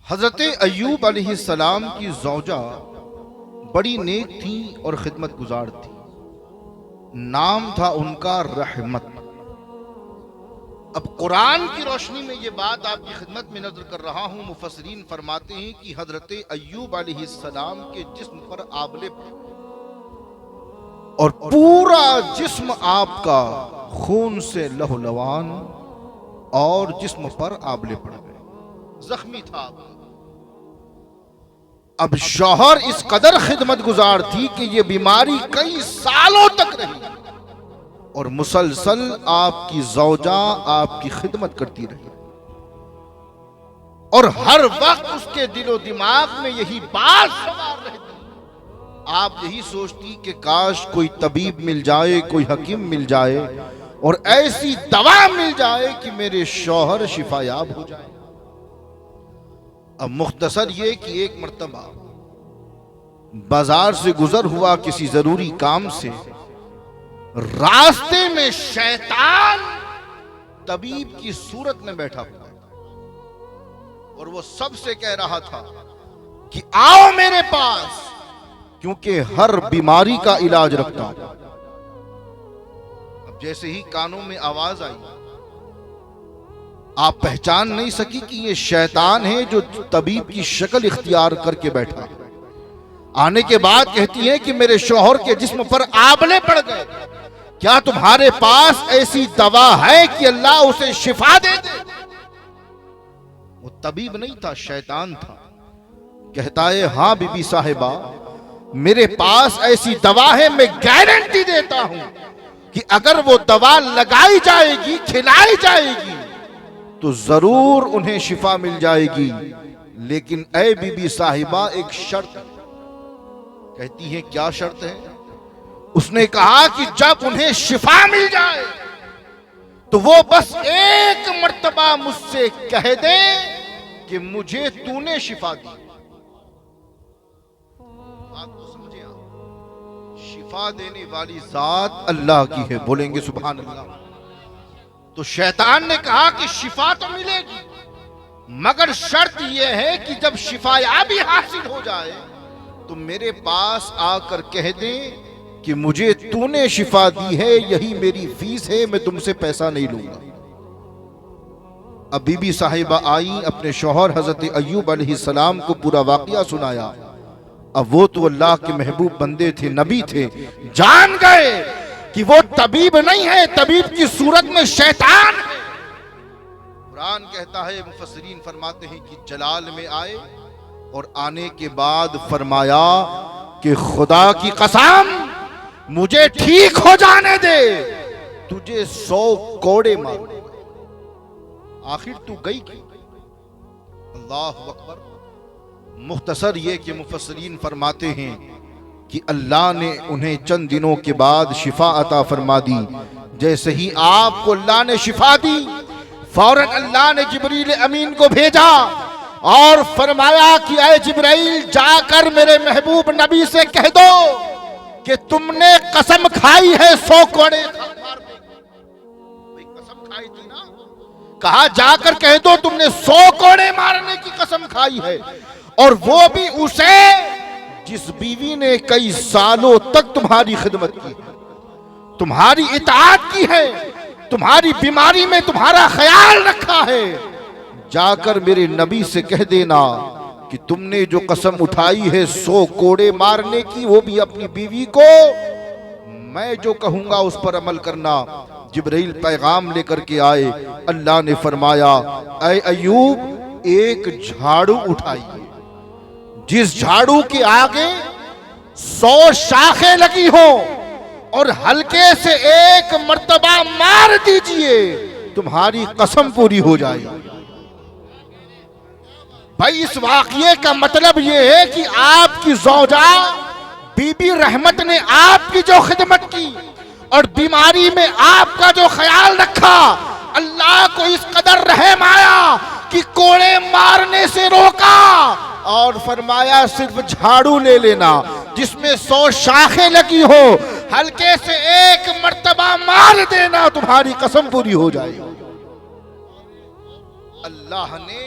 हजरत अय्यूब अलैहिस्सलाम की ज़ौजा बड़ी नेक थी और खिदमत गुजार थी। नाम था उनका रहमत। अब कुरान की रोशनी में ये बात आपकी खिदमत में नजर कर रहा हूं। मुफस्सिरीन फरमाते हैं कि हजरत अय्यूब अलैहिस्सलाम के जिस्म पर आबले और पूरा जिस्म आपका खून से लहूलुहान और जिस्म पर आबले पड़ गए, जख्मी था। अब शौहर इस कदर खिदमत गुजार थी कि ये बीमारी कई सालों तक रही और मुसलसल आपकी ज़ौजा आपकी खिदमत करती रही और हर वक्त उसके दिलो दिमाग में यही बात सवार रहती। आप यही सोचती कि काश कोई तबीब मिल जाए, कोई हकीम मिल जाए और ऐसी दवा मिल जाए कि मेरे शौहर शिफायाब हो जाए। अब मुख्तसर ये कि एक मर्तबा बाजार से गुजर हुआ किसी जरूरी काम से, रास्ते में शैतान तबीब की सूरत में बैठा हुआ और वो सबसे कह रहा था कि आओ मेरे पास, क्योंकि हर बीमारी का इलाज रखता हूं। अब जैसे ही कानों में आवाज आई, आप पहचान नहीं सकी कि ये शैतान है जो तबीब की शक्ल इख्तियार करके बैठा। आने के बाद कहती है कि मेरे शौहर के जिस्म पर आबले पड़ गए, क्या तुम्हारे पास ऐसी दवा है कि अल्लाह उसे शिफा दे दे? वो तबीब नहीं था, शैतान था। कहता है हां बीबी साहिबा, मेरे पास ऐसी दवा है, मैं गारंटी देता हूं कि अगर वो दवा लगाई जाएगी, खिलाई जाएगी तो जरूर उन्हें शिफा मिल जाएगी। लेकिन ऐ बीबी साहिबा, एक शर्त। कहती है क्या शर्त है? उसने कहा कि जब उन्हें शिफा मिल जाए तो वो बस एक मर्तबा मुझसे कह दे कि मुझे तूने शिफा दी। बात तो समझे आप? शिफा देने वाली जात अल्लाह की है, बोलेंगे सुभान अल्लाह। तो शैतान ने कहा कि शिफा तो मिलेगी, मगर शर्त यह है कि जब शिफायाबी हासिल हो जाए तो मेरे पास आकर कह दे कि मुझे तूने शिफा दी है, यही मेरी फीस है, मैं तुमसे पैसा नहीं लूंगा। अब बीबी साहिबा आई, अपने शौहर हजरत अय्यूब अलैहिस्सलाम को पूरा वाकया सुनाया। अब वो तो अल्लाह के महबूब बंदे थे, नबी थे, जान गए कि वो तबीब नहीं है, तबीब की सूरत में शैतान है। कुरान कहता है, मुफस्सिरीन फरमाते हैं कि जलाल में आए और आने के बाद फरमाया कि खुदा की कसम मुझे ठीक हो जाने दे, तुझे 100 कोड़े मारूं। आखिर तू गई क्यों? अल्लाहु अकबर। मुख्तसर ये कि मुफस्सिरीन फरमाते हैं कि अल्लाह ने उन्हें चंद दिनों के बाद शिफा अता फरमा दी। जैसे ही आपको अल्लाह ने शिफा दी, फौरन अल्लाह ने जिब्रील अमीन को भेजा और फरमाया कि ऐ जिब्राइल, जाकर मेरे महबूब नबी से कह दो कि तुमने कसम खाई है 100 कोड़े मारने की। कसम खाई थी ना, कहा जाकर कह दो तुमने 100 कोड़े मारने की कसम खाई है, और वो भी उसे जिस बीवी ने कई सालों तक तुम्हारी खिदमत की, तुम्हारी इताअत की है, तुम्हारी बीमारी में तुम्हारा ख्याल रखा है। जाकर मेरे नबी से कह देना कि तुमने जो कसम उठाई है 100 कोड़े मारने की, वो भी अपनी बीवी को, मैं जो कहूंगा उस पर अमल करना। जिब्रील पैगाम लेकर के आए। अल्लाह ने फरमाया, ऐ अय्यूब, एक झाड़ू उठाइए, जिस झाड़ू के आगे 100 शाखें लगी हो, और हल्के से एक मर्तबा मार दीजिए, तुम्हारी कसम पूरी हो जाएगी। भाई, इस वाकये का मतलब यह है कि आपकी ज़ौजा बीबी रहमत ने आपकी जो खिदमत की और बीमारी में आपका जो ख्याल रखा, अल्लाह को इस कदर रहम आया कि कोड़े मारने से रोका और फरमाया सिर्फ झाड़ू ले लेना जिसमें 100 शाखें लगी हो, हल्के से एक मर्तबा मार देना, तुम्हारी कसम पूरी हो जाएगी। अल्लाह ने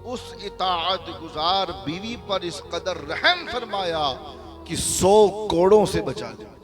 उस इताअत गुजार बीवी पर इस कदर रहम फरमाया कि 100 कोड़ों से बचा लिया।